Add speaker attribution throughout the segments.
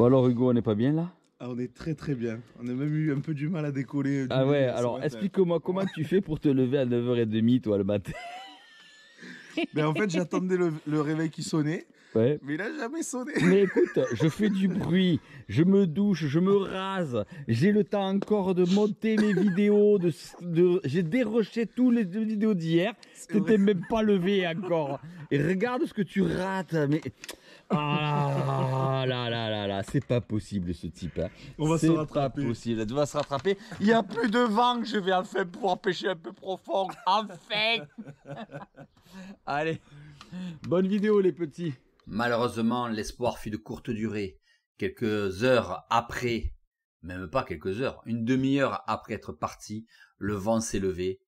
Speaker 1: Bon alors Hugo, on n'est pas bien là?
Speaker 2: Ah, on est très très bien. On a même eu un peu du mal à décoller.
Speaker 1: Ah ouais, alors explique-moi comment tu fais pour te lever à 9h30 toi le matin?
Speaker 2: Mais en fait, j'attendais le réveil qui sonnait.
Speaker 1: Ouais.
Speaker 2: Mais il n'a jamais sonné.
Speaker 1: Mais écoute, je fais du bruit, je me douche, je me rase, j'ai le temps encore de monter mes vidéos, j'ai déroché tous les vidéos d'hier, tu t'es même pas levé encore. Et regarde ce que tu rates, mais... Ah là là là là, c'est pas possible ce type. Hein.
Speaker 2: On va se rattraper.
Speaker 1: C'est pas possible, on va se rattraper. Il n'y a plus de vent, je vais enfin pouvoir pêcher un peu profond. Enfin. Allez, bonne vidéo les petits.
Speaker 3: Malheureusement, l'espoir fut de courte durée. Quelques heures après, même pas quelques heures, une demi-heure après être parti, le vent s'est levé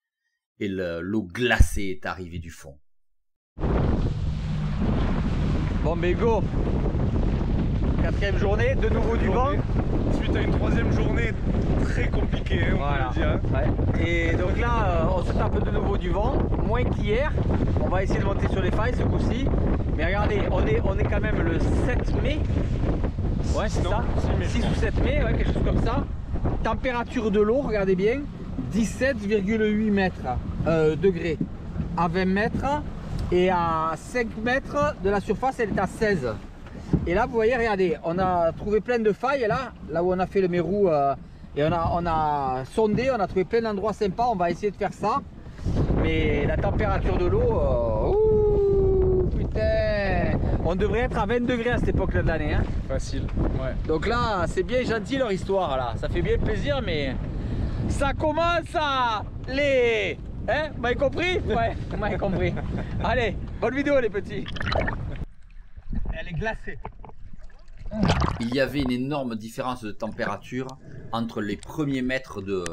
Speaker 3: et l'eau glacée est arrivée du fond.
Speaker 1: Bon ben go, 4e journée, de nouveau du vent.
Speaker 2: Suite à une 3e journée très compliquée, on
Speaker 1: Voilà.
Speaker 2: peut le dire.
Speaker 1: Ouais. Et donc là, on se tape de nouveau du vent, moins qu'hier. On va essayer de monter sur les failles ce coup-ci. Mais regardez, on est quand même le 7 mai. Ouais, c'est ça, 6 ou 7 mai, ouais, quelque chose comme ça. Température de l'eau, regardez bien, 17,8 degrés à 20 mètres. Et à 5 mètres de la surface, elle est à 16. Et là, vous voyez, regardez, on a trouvé plein de failles là où on a fait le mérou. Et on a sondé, on a trouvé plein d'endroits sympas. On va essayer de faire ça. Mais la température de l'eau, putain, on devrait être à 20 degrés à cette époque-là de l'année. Hein.
Speaker 2: Facile, ouais.
Speaker 1: Donc là, c'est bien gentil leur histoire là. Ça fait bien plaisir, mais ça commence à les... Hein, vous m'avez compris? Ouais, vous m'avez compris. Allez, bonne vidéo les petits. Elle est glacée.
Speaker 3: Il y avait une énorme différence de température entre les premiers mètres de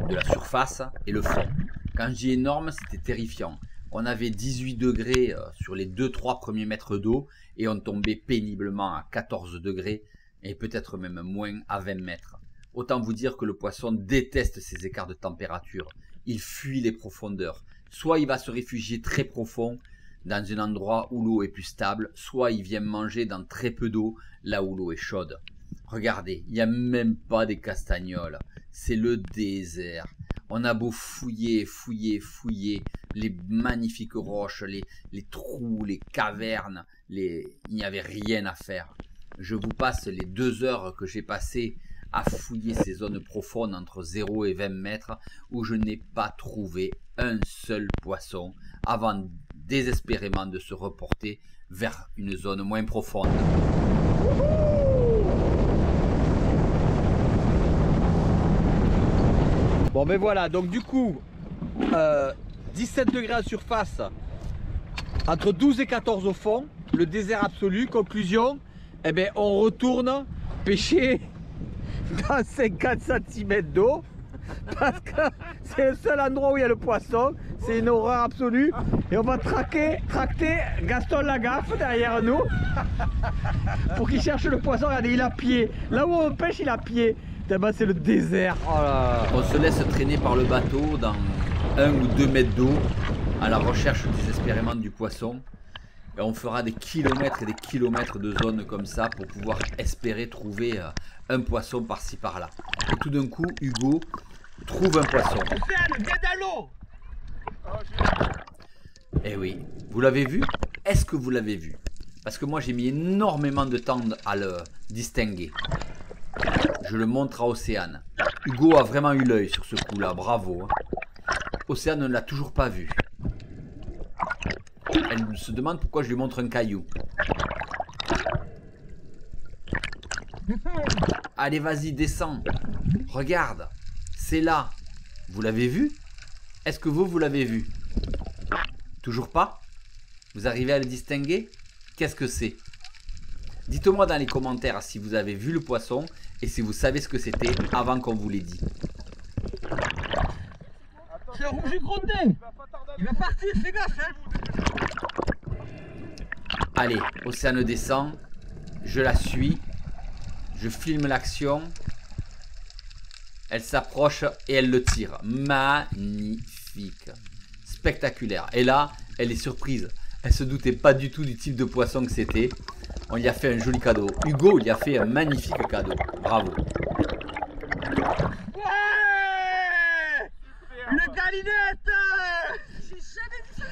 Speaker 3: la surface et le fond. Quand je dis énorme, c'était terrifiant. On avait 18 degrés sur les 2-3 premiers mètres d'eau et on tombait péniblement à 14 degrés et peut-être même moins à 20 mètres. Autant vous dire que le poisson déteste ces écarts de température. Il fuit les profondeurs. Soit il va se réfugier très profond dans un endroit où l'eau est plus stable, soit il vient manger dans très peu d'eau là où l'eau est chaude. Regardez, il n'y a même pas des castagnols. C'est le désert. On a beau fouiller, fouiller, fouiller les magnifiques roches, les trous, les cavernes, il n'y avait rien à faire. Je vous passe les 2 heures que j'ai passées à fouiller ces zones profondes entre 0 et 20 mètres où je n'ai pas trouvé un seul poisson avant désespérément de se reporter vers une zone moins profonde.
Speaker 1: Bon mais voilà, donc du coup 17 degrés à surface, entre 12 et 14 au fond, le désert absolu. Conclusion, eh ben, on retourne pêcher dans 50 cm d'eau parce que c'est le seul endroit où il y a le poisson. C'est une horreur absolue. Et on va tracter Gaston Lagaffe derrière nous pour qu'il cherche le poisson. Regardez, il a pied. Là où on pêche, il a pied. C'est le désert. Oh là.
Speaker 3: On se laisse traîner par le bateau dans 1 ou 2 mètres d'eau à la recherche désespérément du poisson. Et on fera des kilomètres et des kilomètres de zones comme ça pour pouvoir espérer trouver un poisson par-ci par-là. Et tout d'un coup, Hugo trouve un poisson. Eh oui, vous l'avez vu? Est-ce que vous l'avez vu? Parce que moi j'ai mis énormément de temps à le distinguer. Je le montre à Océane. Hugo a vraiment eu l'œil sur ce coup-là, bravo. Océane ne l'a toujours pas vu. Elle se demande pourquoi je lui montre un caillou. Allez, vas-y, descends. Regarde, c'est là. Vous l'avez vu? Est-ce que vous l'avez vu? Toujours pas? Vous arrivez à le distinguer? Qu'est-ce que c'est? Dites-moi dans les commentaires si vous avez vu le poisson et si vous savez ce que c'était avant qu'on vous l'ait dit.
Speaker 1: C'est le rouge grondin. Il va partir, fais gaffe hein.
Speaker 3: Allez, Océane descend. Je la suis. Je filme l'action. Elle s'approche et elle le tire. Magnifique. Spectaculaire. Et là, elle est surprise. Elle se doutait pas du tout du type de poisson que c'était. On lui a fait un joli cadeau. Hugo lui a fait un magnifique cadeau. Bravo.
Speaker 1: Ouais, une galinette.
Speaker 4: J'ai jamais vu ça.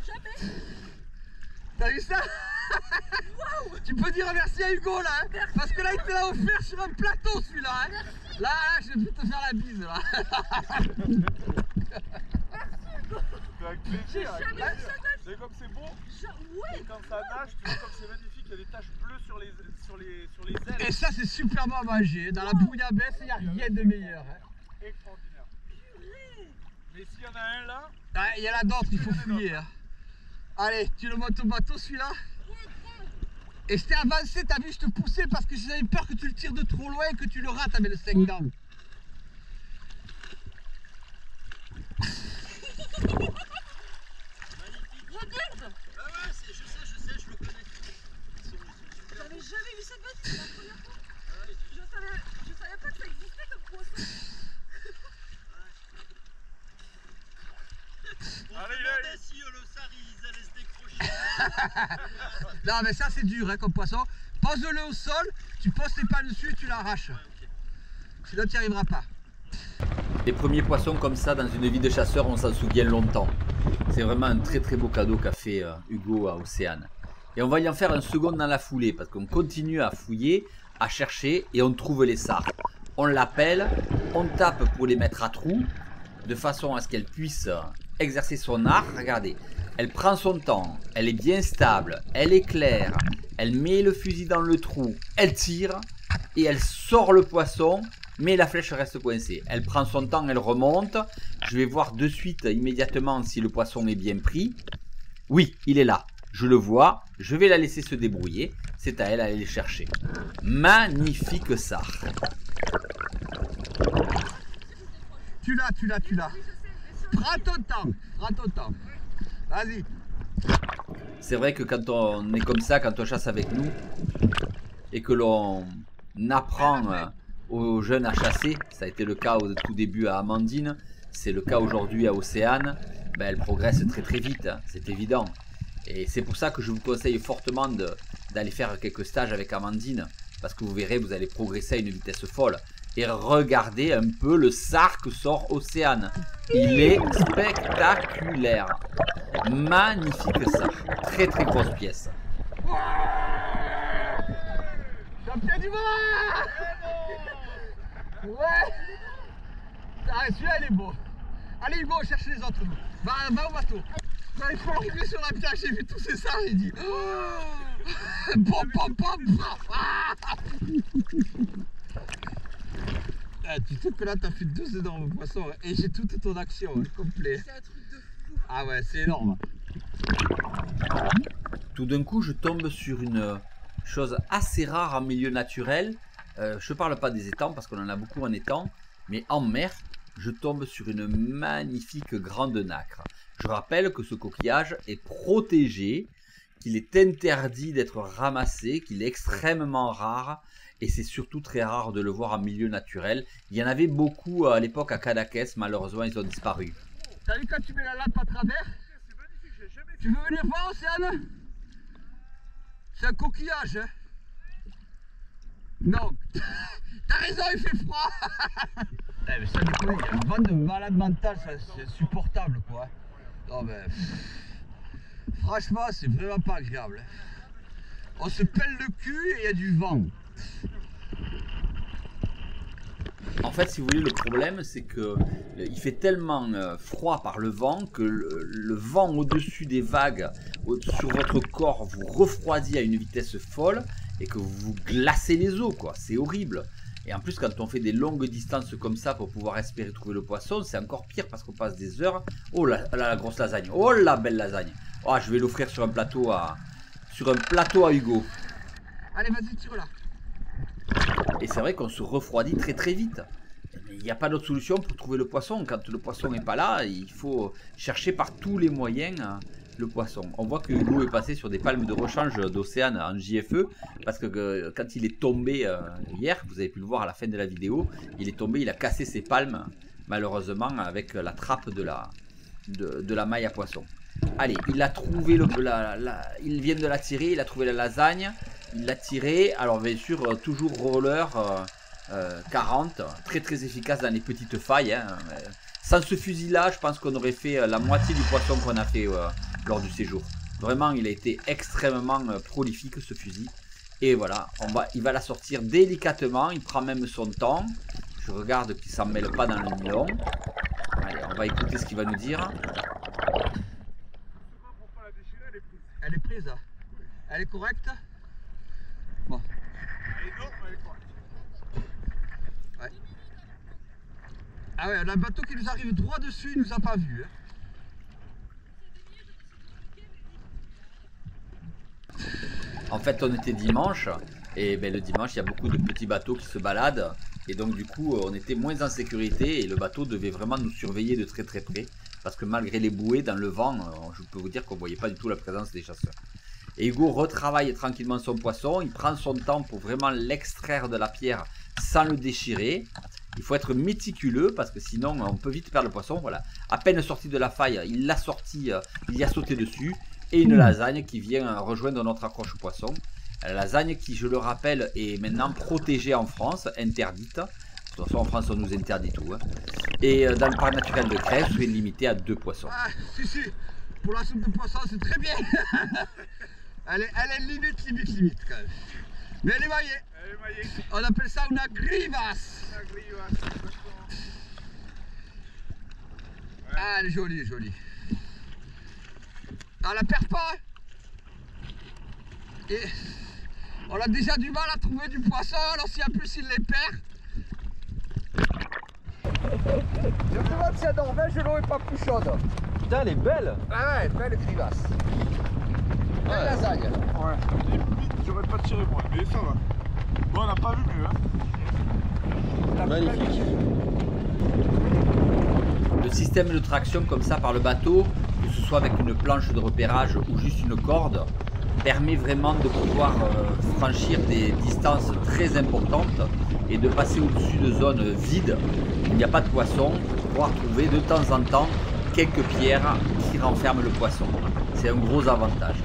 Speaker 4: Jamais.
Speaker 1: T'as vu ça? Tu peux dire merci à Hugo là, hein, parce que là il te l'a offert sur un plateau celui-là. Hein. Là, je vais te faire la bise là.
Speaker 2: Avec
Speaker 4: J'ai
Speaker 2: plaisir, avec
Speaker 4: jamais vu
Speaker 2: plaisir.
Speaker 4: ça.
Speaker 2: Vous savez comme c'est beau?
Speaker 4: Ouais.
Speaker 2: Et quand ça nage, tu vois comme c'est magnifique, il y a des taches bleues sur les ailes.
Speaker 1: Et ça c'est super bon à manger. Dans la bouillabaisse, il n'y a rien de meilleur. Hein.
Speaker 2: Extraordinaire. Mais s'il y en a un là,
Speaker 1: Ah, il y en a d'autres, il faut fouiller. Hein. Allez, tu le montes au bateau celui-là. Et je t'ai avancé, t'as vu, je te poussais parce que j'avais peur que tu le tires de trop loin et que tu le rates avec le 5 dents.
Speaker 4: Regarde.
Speaker 5: Ah ouais, je sais, je le connais.
Speaker 4: J'avais jamais vu cette bête, c'est la première fois. Je savais pas que ça existait comme poisson.
Speaker 5: On
Speaker 2: Allez,
Speaker 5: se demandait si le sar ils allaient se décrocher.
Speaker 1: Non mais ça c'est dur hein, comme poisson. Pose-le au sol, tu poses tes pas dessus et tu l'arraches. Sinon tu n'y arriveras pas.
Speaker 3: Les premiers poissons comme ça dans une vie de chasseur, on s'en souvient longtemps. C'est vraiment un très très beau cadeau qu'a fait Hugo à Océane. Et on va y en faire un second dans la foulée parce qu'on continue à fouiller, à chercher et on trouve les sars. On l'appelle, on tape pour les mettre à trous de façon à ce qu'elle puisse exercer son art. Regardez, elle prend son temps, elle est bien stable, elle est claire, elle met le fusil dans le trou, elle tire et elle sort le poisson. Mais la flèche reste coincée. Elle prend son temps, elle remonte. Je vais voir de suite, immédiatement, si le poisson est bien pris. Oui, il est là. Je le vois. Je vais la laisser se débrouiller. C'est à elle d'aller les chercher. Magnifique sar.
Speaker 1: Tu l'as. Prends ton temps. Vas-y.
Speaker 3: C'est vrai que quand on est comme ça, quand on chasse avec nous, et que l'on apprend aux jeunes à chasser, ça a été le cas au tout début à Amandine, c'est le cas aujourd'hui à Océane, ben, elle progresse très très vite, hein, c'est évident. Et c'est pour ça que je vous conseille fortement d'aller faire quelques stages avec Amandine, parce que vous verrez, vous allez progresser à une vitesse folle. Et regardez un peu le sar que sort Océane. Il est spectaculaire. Magnifique sar. Très très grosse pièce.
Speaker 1: Champion du monde. Ouais. Ah, celui-là il est beau. Allez Hugo, cherche les autres. Va au bateau. Il faut arriver sur la plage, j'ai vu tous ces sars, j'ai dit. Tu sais que là t'as fait 2 énormes poissons et j'ai toute ton action complet.
Speaker 4: C'est un truc de fou.
Speaker 1: Ah ouais, c'est énorme.
Speaker 3: Tout d'un coup, je tombe sur une chose assez rare en milieu naturel. Je ne parle pas des étangs parce qu'on en a beaucoup en étang, mais en mer, je tombe sur une magnifique grande nacre. Je rappelle que ce coquillage est protégé, qu'il est interdit d'être ramassé, qu'il est extrêmement rare et c'est surtout très rare de le voir en milieu naturel. Il y en avait beaucoup à l'époque à Cadaqués, malheureusement ils ont disparu.
Speaker 1: T'as vu quand tu mets la lampe à travers?
Speaker 2: c'est magnifique, j'ai jamais vu.
Speaker 1: Tu veux venir voir Océane? C'est un coquillage hein. Non. T'as raison, il fait froid. Mais ça déconne, il y a une bande de malades mentales, c'est insupportable quoi. Non mais... Franchement, c'est vraiment pas agréable. On se pèle le cul et il y a du vent.
Speaker 3: En fait, si vous voulez, le problème, c'est que il fait tellement froid par le vent que le vent au-dessus des vagues, sur votre corps, vous refroidit à une vitesse folle et que vous glacez les os, quoi. C'est horrible. Et en plus, quand on fait des longues distances comme ça pour pouvoir espérer trouver le poisson, c'est encore pire parce qu'on passe des heures. Oh la grosse lasagne. Oh la belle lasagne. Oh, je vais l'offrir sur un plateau à Hugo.
Speaker 1: Allez, vas-y, tire-la.
Speaker 3: Et c'est vrai qu'on se refroidit très très vite. Il n'y a pas d'autre solution pour trouver le poisson. Quand le poisson n'est pas là, il faut chercher par tous les moyens le poisson. On voit que Hugo est passé sur des palmes de rechange d'Océane en JFE parce que quand il est tombé hier, vous avez pu le voir à la fin de la vidéo, il est tombé, il a cassé ses palmes malheureusement avec la trappe de la maille à poisson. Allez, il a trouvé il vient de la tirer, il a trouvé la lasagne, il l'a tiré. Alors bien sûr, toujours roller 40, très très efficace dans les petites failles. Hein. Sans ce fusil là, je pense qu'on aurait fait la moitié du poisson qu'on a fait lors du séjour. Vraiment, il a été extrêmement prolifique ce fusil. Et voilà, il va la sortir délicatement, il prend même son temps. Je regarde qu'il ne s'en mêle pas dans le nylon. Allez, on va écouter ce qu'il va nous dire.
Speaker 6: Elle est prise. Elle est correcte. Bon.
Speaker 2: Elle est correcte.
Speaker 6: Ouais. Ah ouais, on a un bateau qui nous arrive droit dessus, il nous a pas vu. Hein.
Speaker 3: En fait, on était dimanche, et ben, le dimanche, il y a beaucoup de petits bateaux qui se baladent, et donc du coup, on était moins en sécurité, et le bateau devait vraiment nous surveiller de très très près, parce que malgré les bouées, dans le vent, je peux vous dire qu'on ne voyait pas du tout la présence des chasseurs. Et Hugo retravaille tranquillement son poisson, il prend son temps pour vraiment l'extraire de la pierre sans le déchirer. Il faut être méticuleux, parce que sinon, on peut vite perdre le poisson. Voilà, à peine sorti de la faille, il l'a sorti, il y a sauté dessus. Et une lasagne qui vient rejoindre notre accroche poisson. La lasagne qui, je le rappelle, est maintenant protégée en France, interdite. De toute façon, en France, on nous interdit tout. Hein. Et dans le parc naturel de Crève, c'est limité à 2 poissons.
Speaker 6: Ah, si. Pour la soupe de poisson, c'est très bien. elle est limite quand même. Mais elle est maillée. On appelle ça une grivasse. Ah, elle est jolie. On la perd pas. Et on a déjà du mal à trouver du poisson, alors si en plus il les perd.
Speaker 1: Je me demande si à Norvège l'eau est pas plus chaude. Putain, elle est belle.
Speaker 6: Ah ouais, belle grivasse. Belle lasagne.
Speaker 2: Ouais, limite, j'aurais pas tiré moi, mais ça va. Bon, on n'a pas vu mieux. Hein.
Speaker 3: Magnifique. Le système de traction comme ça par le bateau, que ce soit avec une planche de repérage ou juste une corde, permet vraiment de pouvoir franchir des distances très importantes et de passer au-dessus de zones vides où il n'y a pas de poisson pour pouvoir trouver de temps en temps quelques pierres qui renferment le poisson. C'est un gros avantage.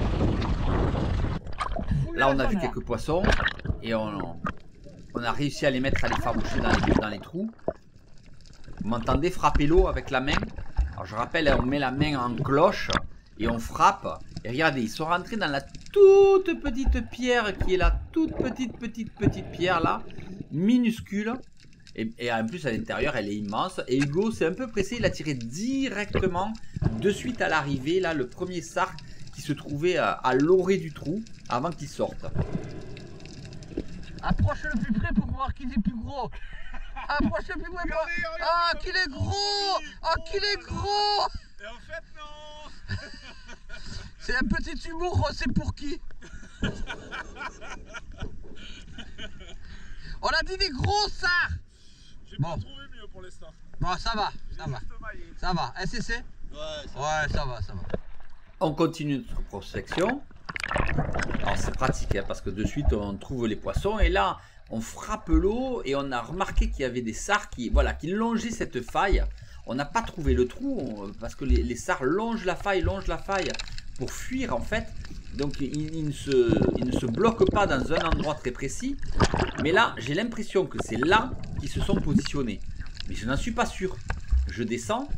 Speaker 3: Là on a vu quelques poissons et on a réussi à les mettre à les faroucher dans les trous. Vous m'entendez frapper l'eau avec la main? Alors je rappelle, on met la main en cloche et on frappe. Et regardez, ils sont rentrés dans la toute petite pierre qui est la toute petite pierre là, minuscule. Et en plus à l'intérieur elle est immense. Et Hugo s'est un peu pressé, il a tiré directement de suite à l'arrivée, là le premier sarc qui se trouvait à l'orée du trou avant qu'il sorte.
Speaker 6: Approche le plus près pour voir qui est plus gros. Approche le plus près pour... Ah, qu'il est gros. Ah, qu'il est gros.
Speaker 2: Et en fait, non.
Speaker 6: C'est un petit humour, c'est pour qui? On a dit des gros sards.
Speaker 2: J'ai
Speaker 6: Bon.
Speaker 2: pas trouvé mieux pour l'instant.
Speaker 6: Bon, ça va.
Speaker 2: Juste
Speaker 6: Ça va. SCC? Ouais, ça va.
Speaker 3: On continue notre prospection. Alors c'est pratique hein, parce que de suite on trouve les poissons et là on frappe l'eau et on a remarqué qu'il y avait des sards qui longeaient cette faille. On n'a pas trouvé le trou parce que les sards longent la faille pour fuir en fait. Donc ils ne se bloquent pas dans un endroit très précis. Mais là j'ai l'impression que c'est là qu'ils se sont positionnés. Mais je n'en suis pas sûr. Je descends.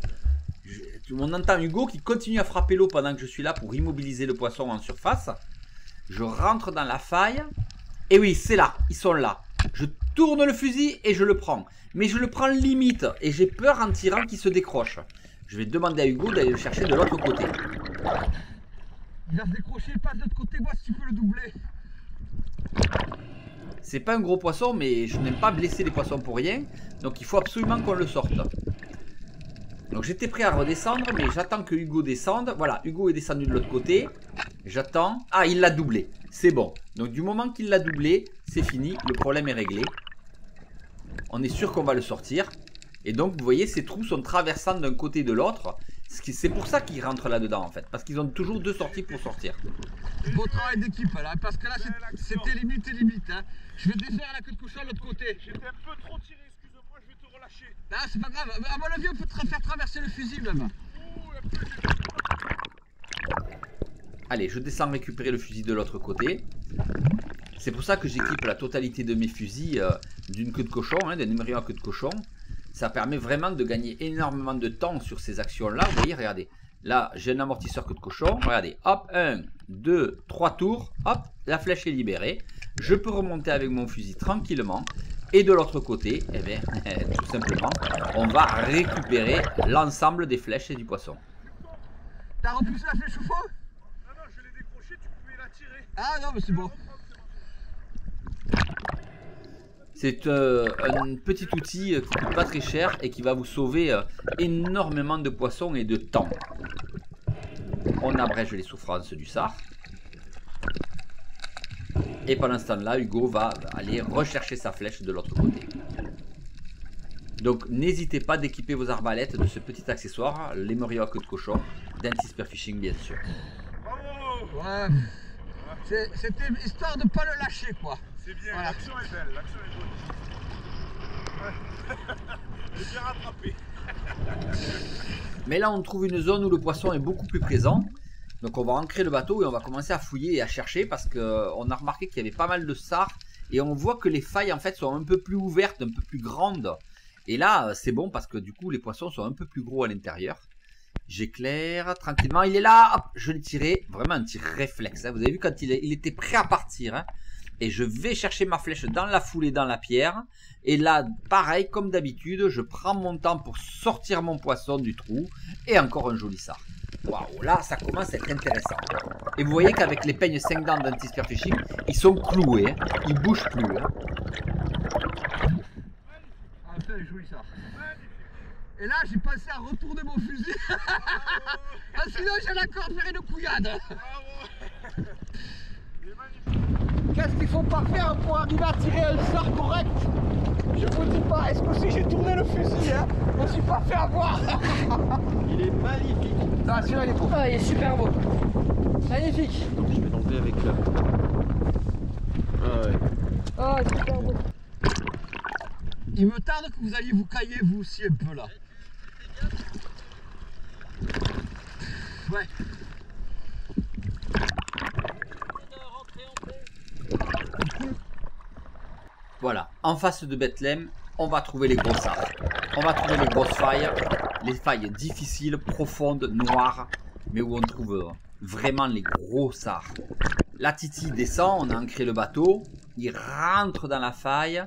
Speaker 3: On entend Hugo qui continue à frapper l'eau pendant que je suis là pour immobiliser le poisson en surface. Je rentre dans la faille. Et oui, c'est là. Ils sont là. Je tourne le fusil et je le prends. Mais je le prends limite. Et j'ai peur en tirant qu'il se décroche. Je vais demander à Hugo d'aller le chercher de l'autre côté.
Speaker 6: Il va se décrocher, passe de l'autre côté. Vois si tu peux le doubler.
Speaker 3: C'est pas un gros poisson, mais je n'aime pas blesser les poissons pour rien. Donc il faut absolument qu'on le sorte. Donc j'étais prêt à redescendre, mais j'attends que Hugo descende. Voilà, Hugo est descendu de l'autre côté. J'attends. Ah, il l'a doublé. C'est bon. Donc du moment qu'il l'a doublé, c'est fini. Le problème est réglé. On est sûr qu'on va le sortir. Et donc, vous voyez, ces trous sont traversants d'un côté et de l'autre. C'est pour ça qu'ils rentrent là-dedans, en fait. Parce qu'ils ont toujours deux sorties pour sortir.
Speaker 6: Beau travail d'équipe, là. Parce que là, c'était limite. Hein. Je vais défaire la queue de cochon de l'autre côté.
Speaker 2: J'étais un peu trop tiré, excuse-moi, je vais te relâcher.
Speaker 6: Ah, c'est pas grave. À mon avis, on peut te faire traverser le fusil, même.
Speaker 2: Ouh, un peu.
Speaker 3: Allez, je descends récupérer le fusil de l'autre côté. C'est pour ça que j'équipe la totalité de mes fusils d'une queue de cochon, hein, d'un numéro à queue de cochon. Ça permet vraiment de gagner énormément de temps sur ces actions-là. Vous voyez, regardez. Là, j'ai un amortisseur queue de cochon. Regardez, hop, 1, 2, 3 tours. Hop, la flèche est libérée. Je peux remonter avec mon fusil tranquillement. Et de l'autre côté, eh bien, tout simplement, on va récupérer l'ensemble des flèches et du poisson.
Speaker 6: T'as repoussé la flèche au fond?
Speaker 2: Non, non, je l'ai décroché, tu pouvais la tirer.
Speaker 6: Ah non, mais c'est bon.
Speaker 3: C'est un petit outil qui coûte pas très cher et qui va vous sauver énormément de poissons et de temps. On abrège les souffrances du sar. Et pendant ce temps-là, Hugo va aller rechercher sa flèche de l'autre côté. Donc n'hésitez pas d'équiper vos arbalètes de ce petit accessoire, l'émeraude à queue de cochon, d'Anti-Spearfishing bien sûr.
Speaker 2: Bravo.
Speaker 6: Ouais. C'était histoire de pas le lâcher quoi.
Speaker 2: C'est bien,
Speaker 6: Voilà.
Speaker 2: l'action est belle, l'action est jolie. Ouais. Elle est bien rattrapée.
Speaker 3: Mais là on trouve une zone où le poisson est beaucoup plus présent. Donc on va ancrer le bateau et on va commencer à fouiller et à chercher parce qu'on a remarqué qu'il y avait pas mal de sars. Et on voit que les failles en fait sont un peu plus ouvertes, un peu plus grandes. Et là c'est bon parce que du coup les poissons sont un peu plus gros à l'intérieur. J'éclaire tranquillement, il est là, hop, je l'ai tiré, vraiment un tir réflexe. Hein. Vous avez vu quand il était prêt à partir. Hein. Et je vais chercher ma flèche dans la foulée, dans la pierre. Et là, pareil, comme d'habitude, je prends mon temps pour sortir mon poisson du trou. Et encore un joli sard. Waouh, là, ça commence à être intéressant. Et vous voyez qu'avec les peignes 5 dents d'Anti-Spearfishing, ils sont cloués. Hein. Ils bougent plus. Hein.
Speaker 6: Ah, putain, joli ça. Et là, j'ai pensé à retourner mon fusil. Sinon, j'ai encore faire une couillade. Qu'est-ce qu'il faut pas faire pour arriver à tirer un sard correct? Je vous dis pas, est-ce que si j'ai tourné le fusil, hein, je me suis pas fait avoir.
Speaker 1: Il est magnifique.
Speaker 6: Ah, celui-là, il est beau.
Speaker 4: Ah, il est super beau. Magnifique.
Speaker 1: Je vais l'enlever avec là. Ah ouais.
Speaker 4: Ah, super beau.
Speaker 6: Il me tarde que vous alliez vous cailler vous aussi un peu là. Ouais.
Speaker 3: Voilà, en face de Bethléem, on va trouver les gros sards. On va trouver les grosses failles, les failles difficiles, profondes, noires, mais où on trouve vraiment les gros sards. La Titi descend, on a ancré le bateau, il rentre dans la faille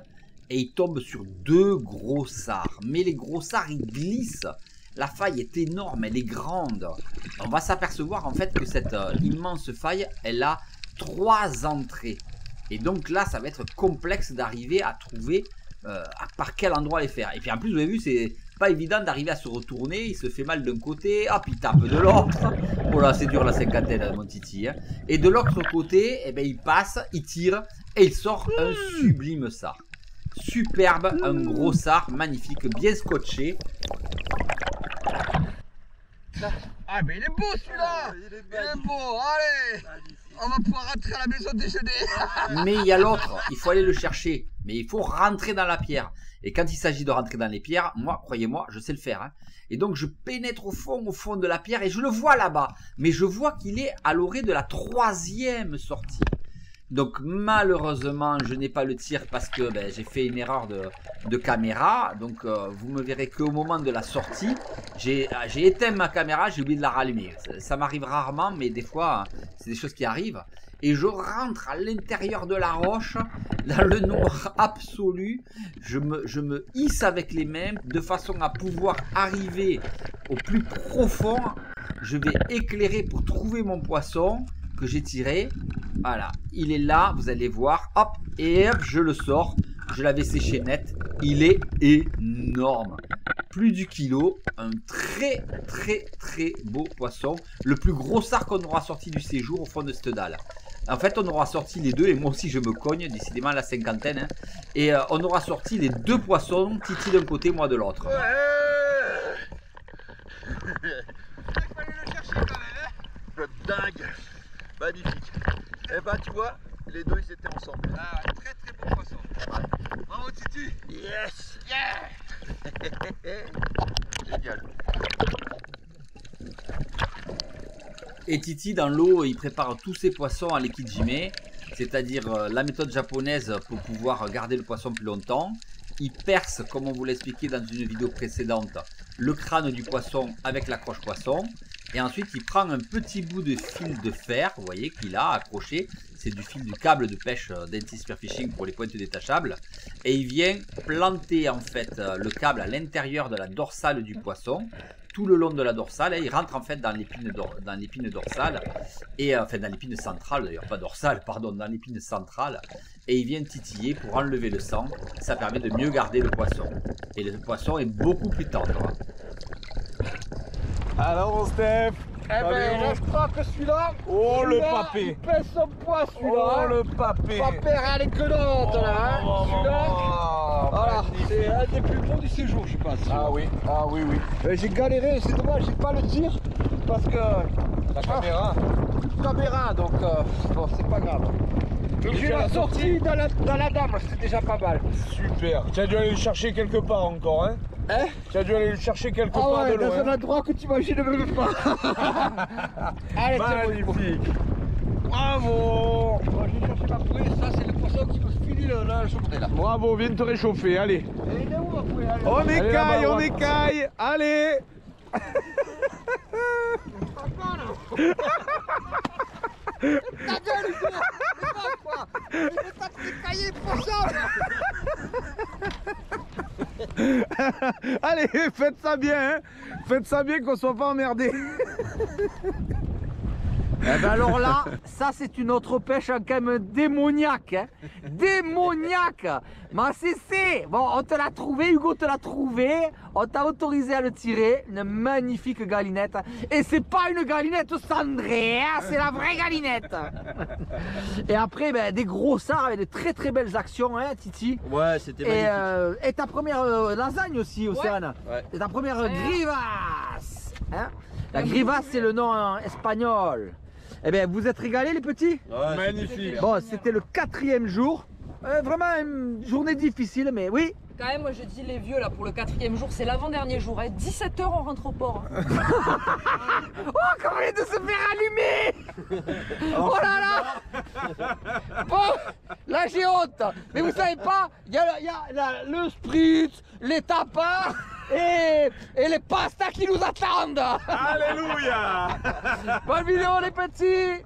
Speaker 3: et il tombe sur deux gros sards. Mais les gros sards, ils glissent. La faille est énorme, elle est grande. On va s'apercevoir en fait que cette immense faille, elle a 3 entrées. Et donc là, ça va être complexe d'arriver à trouver par quel endroit les faire. Et puis en plus, vous avez vu, c'est pas évident d'arriver à se retourner. Il se fait mal d'un côté, hop, il tape de l'autre. Oh là, c'est dur la cinquantaine, mon titi. Hein. Et de l'autre côté, eh ben, il passe, il tire et il sort un sublime sard. Superbe, un gros sard, magnifique, bien scotché.
Speaker 6: Ah, mais il est beau celui-là! Il est beau, allez! On va pouvoir rentrer à la maison déjeuner.
Speaker 3: Mais il y a l'autre, il faut aller le chercher. Mais il faut rentrer dans la pierre. Et quand il s'agit de rentrer dans les pierres, moi, croyez-moi, je sais le faire. Hein. Et donc je pénètre au fond de la pierre et je le vois là-bas. Mais je vois qu'il est à l'orée de la 3e sortie. Donc malheureusement, je n'ai pas le tir parce que ben, j'ai fait une erreur de caméra. Donc vous me verrez qu'au moment de la sortie, j'ai éteint ma caméra, j'ai oublié de la rallumer. Ça m'arrive rarement, mais des fois, c'est des choses qui arrivent. Et je rentre à l'intérieur de la roche, dans le noir absolu. Je me hisse avec les mains de façon à pouvoir arriver au plus profond. Je vais éclairer pour trouver mon poisson que j'ai tiré. Voilà, il est là, vous allez voir. Hop, et hop, je le sors. Je l'avais séché net. Il est énorme. Plus du kilo. Un très beau poisson. Le plus gros sard qu'on aura sorti du séjour au fond de cette dalle. En fait, on aura sorti les deux, et moi aussi je me cogne, décidément la cinquantaine. Hein. Et on aura sorti les deux poissons, Titi d'un côté, moi de l'autre.
Speaker 6: Il fallait le chercher quand même, hein?
Speaker 5: Dingue, magnifique. Et bah tu vois, les deux ils étaient ensemble.
Speaker 6: Ah, très beau poisson. Bravo Titi.
Speaker 5: Yes, yeah. Génial.
Speaker 3: Et Titi, dans l'eau, il prépare tous ses poissons à l'ekijime, c'est-à-dire la méthode japonaise pour pouvoir garder le poisson plus longtemps. Il perce, comme on vous l'a expliqué dans une vidéo précédente, le crâne du poisson avec l'accroche poisson. Et ensuite, il prend un petit bout de fil de fer, vous voyez, qu'il a accroché. C'est du fil du câble de pêche d'Anti Spearfishing pour les pointes détachables. Et il vient planter en fait le câble à l'intérieur de la dorsale du poisson. Tout le long de la dorsale, il rentre en fait dans l'épine dorsale, et enfin dans l'épine centrale d'ailleurs, pas dorsale, pardon, dans l'épine centrale, et il vient titiller pour enlever le sang. Ça permet de mieux garder le poisson, et le poisson est beaucoup plus tendre.
Speaker 2: Alors mon Steph,
Speaker 6: Eh ben là je crois que celui-là,
Speaker 2: oh le papé,
Speaker 6: il pèse son poids
Speaker 2: oh
Speaker 6: celui-là.
Speaker 2: le papé,
Speaker 6: Pas perdre les quenottes là, hein. Celui-là, voilà, c'est un des plus beaux du séjour je pense.
Speaker 2: Ah oui,
Speaker 6: J'ai galéré, c'est dommage, j'ai pas le tir parce que
Speaker 2: la caméra.
Speaker 6: caméra donc bon c'est pas grave. Et j'ai la sortie dans la dame, c'est déjà pas mal.
Speaker 2: Super, tu as dû aller le chercher quelque part encore, hein?
Speaker 6: Hein?
Speaker 2: Tu as dû aller le chercher quelque
Speaker 6: Ah
Speaker 2: part
Speaker 6: ouais,
Speaker 2: de
Speaker 6: dans
Speaker 2: loin.
Speaker 6: un endroit que tu imagines même pas. Allez, c'est bon.
Speaker 2: Magnifique. Bravo.
Speaker 6: Bon, je vais chercher ma pouée, ça c'est le poisson qui me finit la journée là.
Speaker 2: Bravo, viens te réchauffer, allez.
Speaker 6: Et il est où ma pouée? Allez.
Speaker 2: On
Speaker 6: Allez,
Speaker 2: écaille,
Speaker 6: là-bas,
Speaker 2: on
Speaker 6: ouais.
Speaker 2: écaille, allez.
Speaker 6: Ta gueule, Hugo! Mais pas quoi! Mais t'as t'écaillé pour ça!
Speaker 2: Allez, faites ça bien, hein. Faites ça bien qu'on soit pas emmerdé.
Speaker 1: Eh ben alors là, ça c'est une autre pêche quand même démoniaque, hein. Démoniaque. Mais c'est, bon, on te l'a trouvé, Hugo te l'a trouvé, on t'a autorisé à le tirer, une magnifique galinette. Et c'est pas une galinette cendrée, hein, c'est la vraie galinette. Et après, ben, des gros sards avec de très très belles actions, hein, Titi.
Speaker 5: Ouais, c'était magnifique.
Speaker 1: Et ta première lasagne aussi, Océane.
Speaker 5: Ouais.
Speaker 1: Et ta première grivasse. Hein. La grivasse, c'est le nom espagnol. Eh bien, vous êtes régalés les petits?
Speaker 5: Ouais,
Speaker 2: Magnifique.
Speaker 1: Bon, c'était le 4e jour. Vraiment une journée difficile, mais oui.
Speaker 4: Quand même, moi je dis les vieux là pour le 4e jour, c'est l'avant-dernier jour. 17h on rentre au port.
Speaker 1: Oh, comment il est de se faire allumer. Oh là là. Bon, là j'ai honte. Mais vous savez pas, il y a le spritz, les tapas et les pastas qui nous attendent.
Speaker 2: Alléluia.
Speaker 1: Bonne vidéo les petits.